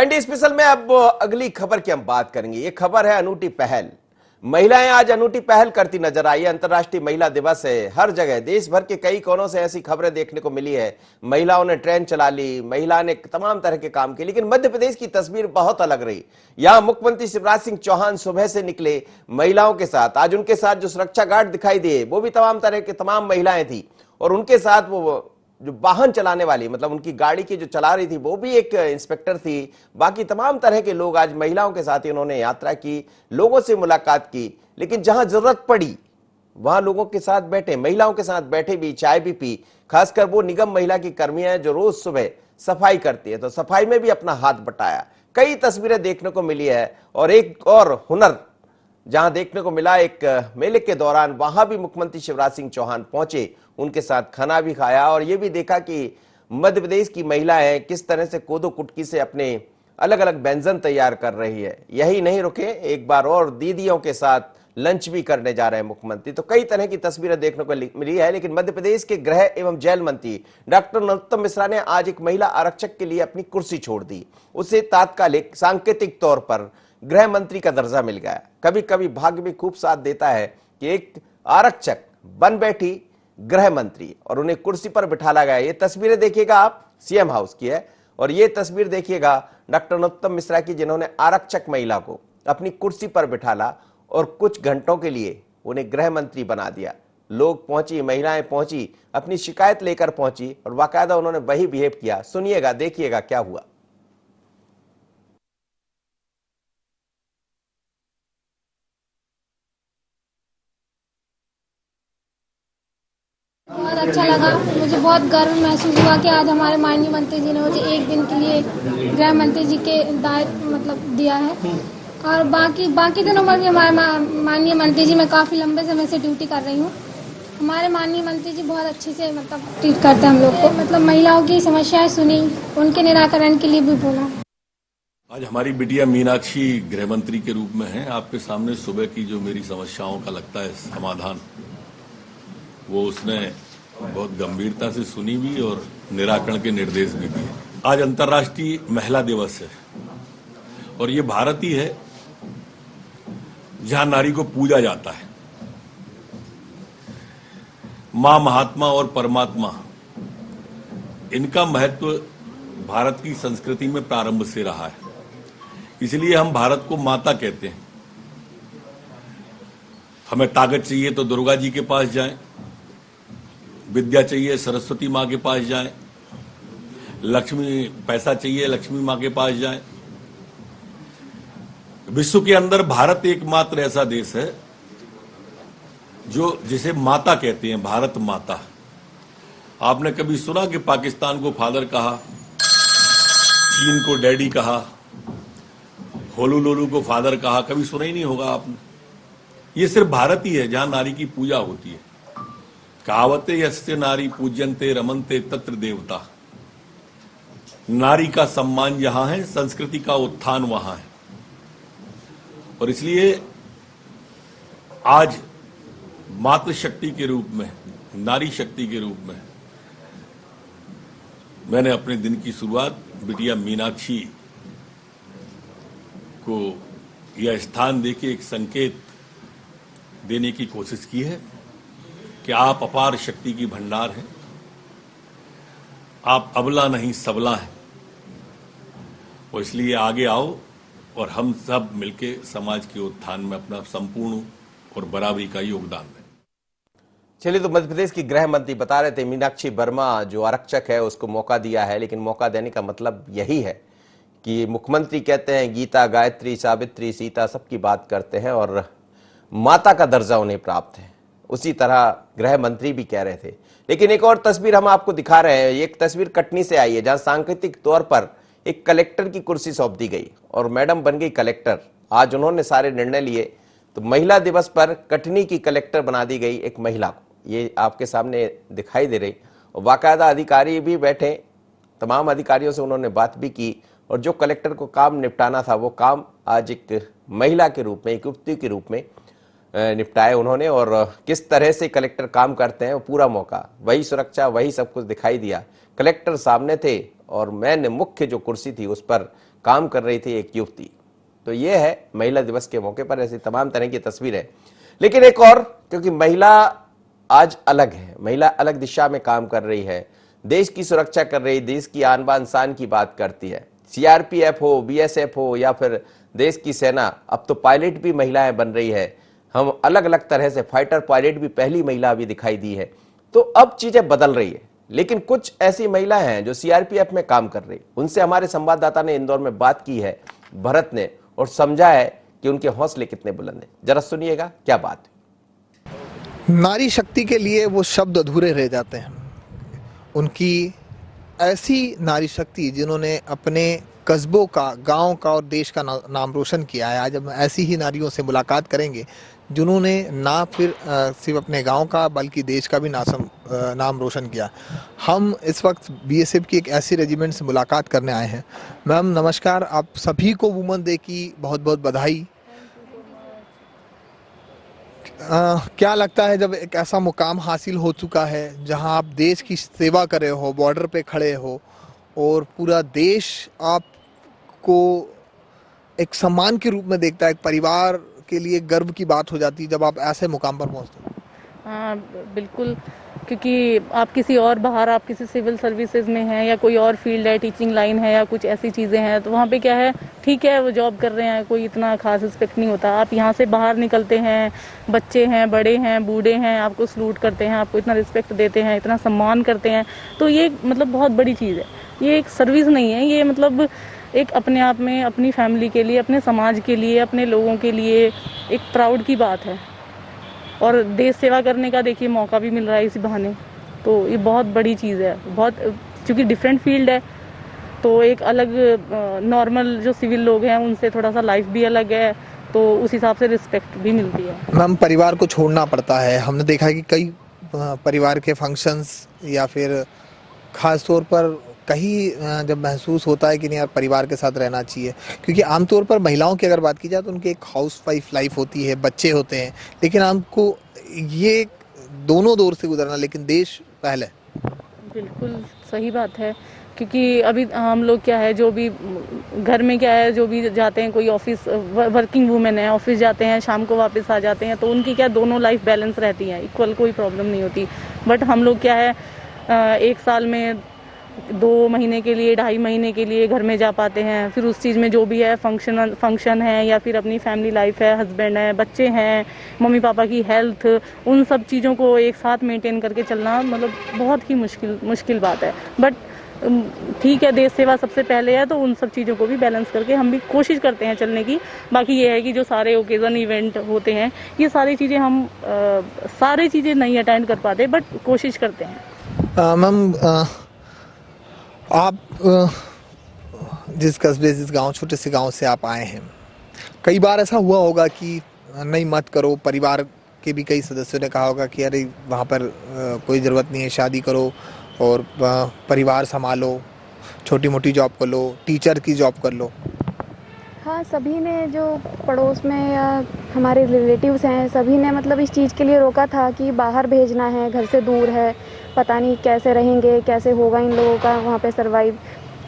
ND special में अब अगली खबर की हम बात करेंगे। ये खबर है अनूठी पहल। महिलाएं आज अनूठी पहल करती नजर आई है। अंतर्राष्ट्रीय महिला दिवस है। हर जगह देश भर के कई कोनों से ऐसी खबरें देखने को मिली है। महिलाओं ने ट्रेन चला ली, महिला ने तमाम तरह के काम किए, लेकिन मध्य प्रदेश की तस्वीर बहुत अलग रही। यहां मुख्यमंत्री शिवराज सिंह चौहान सुबह से निकले महिलाओं के साथ। आज उनके साथ जो सुरक्षा गार्ड दिखाई दिए वो भी तमाम तरह के तमाम महिलाएं थी, और उनके साथ वो जो वाहन चलाने वाली, मतलब उनकी गाड़ी की जो चला रही थी वो भी एक इंस्पेक्टर थी। बाकी तमाम तरह के लोग आज महिलाओं के साथ ही उन्होंने यात्रा की, लोगों से मुलाकात की, लेकिन जहां जरूरत पड़ी वहां लोगों के साथ बैठे, महिलाओं के साथ बैठे भी, चाय भी पी। खासकर वो निगम महिला की कर्मियां हैं जो रोज सुबह सफाई करती है, तो सफाई में भी अपना हाथ बटाया। कई तस्वीरें देखने को मिली है। और एक और हुनर जहां देखने को मिला एक मेले के दौरान, वहां भी मुख्यमंत्री शिवराज सिंह चौहान पहुंचे, उनके साथ खाना भी खाया और यह भी देखा कि मध्य प्रदेश की महिलाएं किस तरह से कोदो कुटकी से अपने अलग अलग व्यंजन तैयार कर रही है। यही नहीं रुके, एक बार और दीदियों के साथ लंच भी करने जा रहे हैं मुख्यमंत्री। तो कई तरह की तस्वीरें देखने को मिली है। लेकिन मध्य प्रदेश के गृह एवं जेल मंत्री डॉक्टर नरोत्तम मिश्रा ने आज एक महिला आरक्षक के लिए अपनी कुर्सी छोड़ दी। उसे तात्कालिक सांकेतिक तौर पर गृह मंत्री का दर्जा मिल गया। कभी कभी भाग्य भी खूब साथ देता है कि एक आरक्षक बन बैठी गृह मंत्री और उन्हें कुर्सी पर बिठाला गया। ये तस्वीरें देखिएगा आप, सीएम हाउस की है, और ये तस्वीर देखिएगा डॉक्टर नरोत्तम मिश्रा की, जिन्होंने आरक्षक महिला को अपनी कुर्सी पर बिठाला और कुछ घंटों के लिए उन्हें गृह मंत्री बना दिया। लोग पहुंची, महिलाएं पहुंची, अपनी शिकायत लेकर पहुंची और बाकायदा उन्होंने वही बिहेव किया। सुनिएगा, देखिएगा क्या हुआ। बहुत अच्छा लगा, मुझे बहुत गर्व महसूस हुआ कि आज हमारे माननीय मंत्री जी ने मुझे एक दिन के लिए गृह मंत्री जी के दायित्व दिया है। और बाकी दिनों में भी हमारे माननीय मंत्री जी, मैं काफ़ी लंबे समय से ड्यूटी कर रही हूँ। हमारे माननीय मंत्री जी बहुत अच्छे से ट्रीट करते हैं हम लोग को। महिलाओं की समस्याएं सुनी, उनके निराकरण के लिए भी बोला। आज हमारी बिटिया मीनाक्षी गृह मंत्री के रूप में है। आपके सामने सुबह की जो मेरी समस्याओं का लगता है समाधान, वो उसने बहुत गंभीरता से सुनी भी और निराकरण के निर्देश भी दिए। आज अंतर्राष्ट्रीय महिला दिवस है और ये भारत ही है जहां नारी को पूजा जाता है। मां, महात्मा और परमात्मा, इनका महत्व भारत की संस्कृति में प्रारंभ से रहा है। इसलिए हम भारत को माता कहते हैं। हमें ताकत चाहिए तो दुर्गा जी के पास जाएं, विद्या चाहिए सरस्वती माँ के पास जाएं, पैसा चाहिए लक्ष्मी माँ के पास जाएं। विश्व के अंदर भारत एकमात्र ऐसा देश है जिसे माता कहते हैं, भारत माता। आपने कभी सुना कि पाकिस्तान को फादर कहा, चीन को डैडी कहा, होलू को फादर कहा? कभी सुना ही नहीं होगा आपने। ये सिर्फ भारत ही है जहां नारी की पूजा होती है। कहावते यस्य नारी पूज्यन्ते रमन्ते तत्र देवता। नारी का सम्मान जहां है, संस्कृति का उत्थान वहां है। और इसलिए आज मातृशक्ति के रूप में, नारी शक्ति के रूप में, मैंने अपने दिन की शुरुआत बिटिया मीनाक्षी को यह स्थान देके एक संकेत देने की कोशिश की है कि आप अपार शक्ति की भंडार हैं, आप अबला नहीं सबला हैं, और इसलिए आगे आओ और हम सब मिलके समाज के उत्थान में अपना संपूर्ण और बराबरी का योगदान दें। चलिए, तो मध्य प्रदेश की गृह मंत्री बता रहे थे मीनाक्षी वर्मा जो आरक्षक है उसको मौका दिया है, लेकिन मौका देने का मतलब यही है कि मुख्यमंत्री कहते हैं गीता, गायत्री, सावित्री, सीता सबकी बात करते हैं और माता का दर्जा उन्हें प्राप्त है। उसी तरह गृह मंत्री भी कह रहे थे। लेकिन एक और तस्वीर हम आपको दिखा रहे हैं। एक तस्वीर कटनी से आई है जहां सांकेतिक तौर पर एक कलेक्टर की कुर्सी सौंप दी गई और मैडम बन गई कलेक्टर। आज उन्होंने सारे निर्णय लिए। तो महिला दिवस पर कटनी की कलेक्टर बना दी गई एक महिला को, ये आपके सामने दिखाई दे रही। और बाकायदा अधिकारी भी बैठे, तमाम अधिकारियों से उन्होंने बात भी की और जो कलेक्टर को काम निपटाना था वो काम आज एक महिला के रूप में, एक युवती के रूप में निपटाए उन्होंने, और किस तरह से कलेक्टर काम करते हैं वो पूरा मौका, वही सुरक्षा, वही सब कुछ दिखाई दिया। कलेक्टर सामने थे और मैंने मुख्य जो कुर्सी थी उस पर काम कर रही थी एक युवती। तो ये है महिला दिवस के मौके पर ऐसी तमाम तरह की तस्वीरें। लेकिन एक और, क्योंकि महिला आज अलग है, महिला अलग दिशा में काम कर रही है, देश की सुरक्षा कर रही, देश की आन बान शान की बात करती है। सीआरपीएफ हो, बीएसएफ हो या फिर देश की सेना, अब तो पायलट भी महिलाएं बन रही है। हम अलग अलग तरह से, फाइटर पायलट भी पहली महिला अभी दिखाई दी है। तो अब चीजें बदल रही है। लेकिन कुछ ऐसी महिलाएं हैं जो सीआरपीएफ में काम कर रही, उनसे हमारे संवाददाता ने इंदौर में बात की है, भरत ने, और समझा है कि उनके हौसले कितने बुलंद हैं। जरा सुनिएगा क्या बात है। नारी शक्ति के लिए वो शब्द अधूरे रह जाते हैं। उनकी ऐसी नारी शक्ति जिन्होंने अपने कस्बों का, गांव का और देश का नाम रोशन किया है। आज हम ऐसी ही नारियों से मुलाकात करेंगे जिन्होंने ना फिर सिर्फ अपने गांव का बल्कि देश का भी नाम रोशन किया। हम इस वक्त बीएसएफ की एक ऐसी रेजिमेंट से मुलाकात करने आए हैं। मैम नमस्कार, आप सभी को वुमेन डे की बहुत बहुत बधाई। क्या लगता है जब एक ऐसा मुकाम हासिल हो चुका है जहां आप देश की सेवा कर रहे हो, बॉर्डर पे खड़े हो और पूरा देश आपको एक सम्मान के रूप में देखता है, एक परिवार के लिए गर्व की बात हो जाती है जब आप ऐसे मुकाम पर पहुंचते हो? हाँ बिल्कुल, क्योंकि आप किसी और बाहर, आप किसी सिविल सर्विसेज में हैं या कोई और फील्ड है, टीचिंग लाइन है या कुछ ऐसी चीज़ें हैं, तो वहाँ पे क्या है, ठीक है वो जॉब कर रहे हैं, कोई इतना खास रिस्पेक्ट नहीं होता। आप यहाँ से बाहर निकलते हैं, बच्चे हैं, बड़े हैं, बूढ़े हैं, आपको सलूट करते हैं, आपको इतना रिस्पेक्ट देते हैं, इतना सम्मान करते हैं। तो ये मतलब बहुत बड़ी चीज़ है। ये एक सर्विस नहीं है, ये मतलब एक अपने आप में अपनी फैमिली के लिए, अपने समाज के लिए, अपने लोगों के लिए एक प्राउड की बात है। और देश सेवा करने का देखिए मौका भी मिल रहा है इसी बहाने, तो ये बहुत बड़ी चीज़ है। बहुत, क्योंकि डिफरेंट फील्ड है, तो एक अलग नॉर्मल जो सिविल लोग हैं उनसे थोड़ा सा लाइफ भी अलग है, तो उस हिसाब से रिस्पेक्ट भी मिलती है। मैम परिवार को छोड़ना पड़ता है। हमने देखा है कि कई परिवार के फंक्शंस या फिर खास तौर पर कहीं जब महसूस होता है कि नहीं यार परिवार के साथ रहना चाहिए, क्योंकि आमतौर पर महिलाओं की अगर बात की जाए तो उनकी एक हाउस वाइफ लाइफ होती है, बच्चे होते हैं, लेकिन आपको ये दोनों दौर से गुजरना, लेकिन देश पहले। बिल्कुल सही बात है, क्योंकि अभी हम लोग क्या है, जो भी घर में क्या है, जो भी जाते हैं, कोई ऑफिस वर्किंग वूमेन है, ऑफिस जाते हैं, शाम को वापस आ जाते हैं, तो उनकी क्या दोनों लाइफ बैलेंस रहती है, इक्वल, कोई प्रॉब्लम नहीं होती। बट हम लोग क्या है, एक साल में 2 महीने के लिए, 2.5 महीने के लिए घर में जा पाते हैं, फिर उस चीज़ में जो भी है फंक्शन है या फिर अपनी फैमिली लाइफ है, हस्बैंड है, बच्चे हैं, मम्मी पापा की हेल्थ, उन सब चीज़ों को एक साथ मेंटेन करके चलना मतलब बहुत ही मुश्किल बात है। बट ठीक है, देश सेवा सबसे पहले है, तो उन सब चीज़ों को भी बैलेंस करके हम भी कोशिश करते हैं चलने की। बाकी ये है कि जो सारे ओकेज़न इवेंट होते हैं, ये सारी चीज़ें हम सारी चीज़ें नहीं अटेंड कर पाते, बट कोशिश करते हैं। मैम आप जिस कस्बे, जिस गांव, छोटे से गांव से आप आए हैं, कई बार ऐसा हुआ होगा कि नहीं मत करो, परिवार के भी कई सदस्यों ने कहा होगा कि अरे वहाँ पर कोई ज़रूरत नहीं है, शादी करो और परिवार संभालो, छोटी मोटी जॉब कर लो, टीचर की जॉब कर लो। हाँ, सभी ने, जो पड़ोस में या हमारे रिलेटिव्स हैं, सभी ने मतलब इस चीज़ के लिए रोका था कि बाहर भेजना है, घर से दूर है, पता नहीं कैसे रहेंगे, कैसे होगा इन लोगों का वहाँ पे सरवाइव,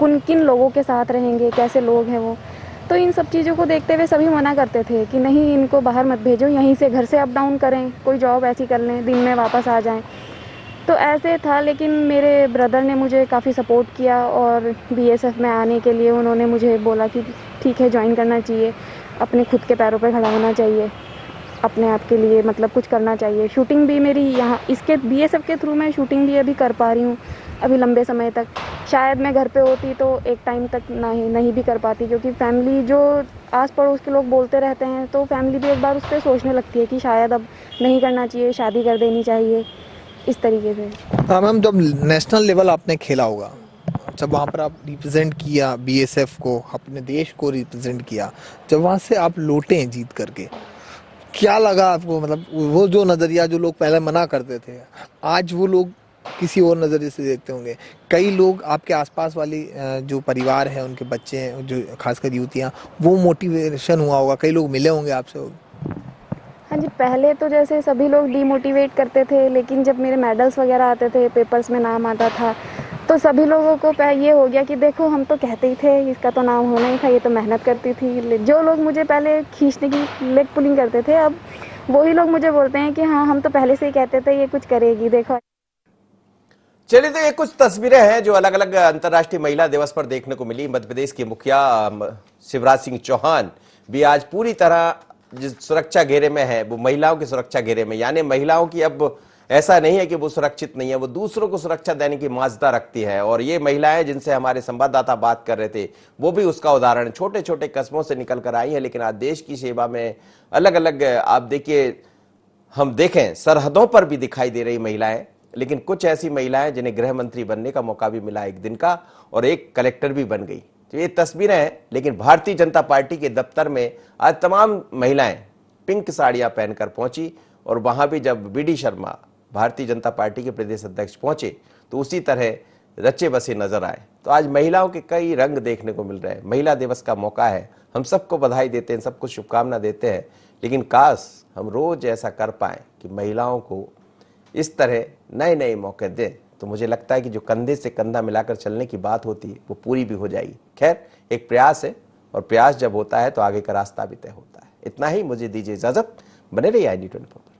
किन लोगों के साथ रहेंगे, कैसे लोग हैं वो। तो इन सब चीज़ों को देखते हुए सभी मना करते थे कि नहीं, इनको बाहर मत भेजो, यहीं से घर से अप डाउन करें, कोई जॉब ऐसी कर लें, दिन में वापस आ जाएं। तो ऐसे था, लेकिन मेरे ब्रदर ने मुझे काफ़ी सपोर्ट किया और बीएसएफ में आने के लिए उन्होंने मुझे बोला कि ठीक है, ज्वाइन करना चाहिए, अपने खुद के पैरों पे खड़ा होना चाहिए, अपने आप के लिए मतलब कुछ करना चाहिए। शूटिंग भी मेरी यहाँ इसके बीएसएफ के थ्रू मैं शूटिंग भी अभी कर पा रही हूँ अभी लंबे समय तक। शायद मैं घर पे होती तो एक टाइम तक नहीं भी कर पाती, क्योंकि फैमिली, जो आस पड़ोस के लोग बोलते रहते हैं, तो फैमिली भी एक बार उस पर सोचने लगती है कि शायद अब नहीं करना चाहिए, शादी कर देनी चाहिए, इस तरीके से। हाँ मैम, जब नेशनल लेवल आपने खेला होगा, जब वहाँ पर आप रिप्रेजेंट किया बीएसएफ को, अपने देश को रिप्रेजेंट किया, जब वहाँ से आप लौटे जीत करके, क्या लगा आपको? मतलब वो जो नज़रिया जो लोग पहले मना करते थे, आज वो लोग किसी और नज़रिए से देखते होंगे। कई लोग आपके आसपास वाली जो परिवार है, उनके बच्चे हैं, जो खासकर युवतियाँ, वो मोटिवेशन हुआ होगा, कई लोग मिले होंगे आपसे। हाँ जी, पहले तो जैसे सभी लोग डीमोटिवेट करते थे, लेकिन जब मेरे मेडल्स वगैरह आते थे, पेपर्स में नाम आता था, तो सभी लोगों को ये हो गया कि देखो हम तो कहते ही थे इसका तो नाम होना ही था, ये तो मेहनत करती थी। जो लोग मुझे पहले खींचने की लेग पुलिंग करते थे, अब वही लोग मुझे बोलते हैं कि हाँ हम तो पहले से ही कहते थे ये कुछ करेगी, देखो। चलिए, तो ये कुछ तस्वीरें हैं जो अलग अलग अंतर्राष्ट्रीय महिला दिवस पर देखने को मिली। मध्य प्रदेश के मुखिया शिवराज सिंह चौहान भी आज पूरी तरह जिस सुरक्षा घेरे में है वो महिलाओं की सुरक्षा घेरे में, यानी महिलाओं की अब ऐसा नहीं है कि वो सुरक्षित नहीं है, वो दूसरों को सुरक्षा देने की माजदा रखती है। और ये महिलाएं जिनसे हमारे संवाददाता बात कर रहे थे वो भी उसका उदाहरण, छोटे छोटे कस्बों से निकल कर आई है, लेकिन आज देश की सेवा में अलग अलग, आप देखिए, हम देखें सरहदों पर भी दिखाई दे रही महिलाएं। लेकिन कुछ ऐसी महिलाएं जिन्हें गृह मंत्री बनने का मौका भी मिला एक दिन का, और एक कलेक्टर भी बन गई। तो ये तस्वीरें हैं, लेकिन भारतीय जनता पार्टी के दफ्तर में आज तमाम महिलाएं पिंक साड़ियां पहनकर पहुंची, और वहां भी जब बीडी शर्मा भारतीय जनता पार्टी के प्रदेश अध्यक्ष पहुंचे तो उसी तरह रचे बसे नजर आए। तो आज महिलाओं के कई रंग देखने को मिल रहे हैं। महिला दिवस का मौका है, हम सबको बधाई देते हैं, सबको शुभकामना देते हैं, लेकिन काश हम रोज ऐसा कर पाए कि महिलाओं को इस तरह नए नए मौके दें, तो मुझे लगता है कि जो कंधे से कंधा मिलाकर चलने की बात होती है वो पूरी भी हो जाएगी। खैर, एक प्रयास है, और प्रयास जब होता है तो आगे का रास्ता भी तय होता है। इतना ही, मुझे दीजिए इजाजत, बने रहिए ID24।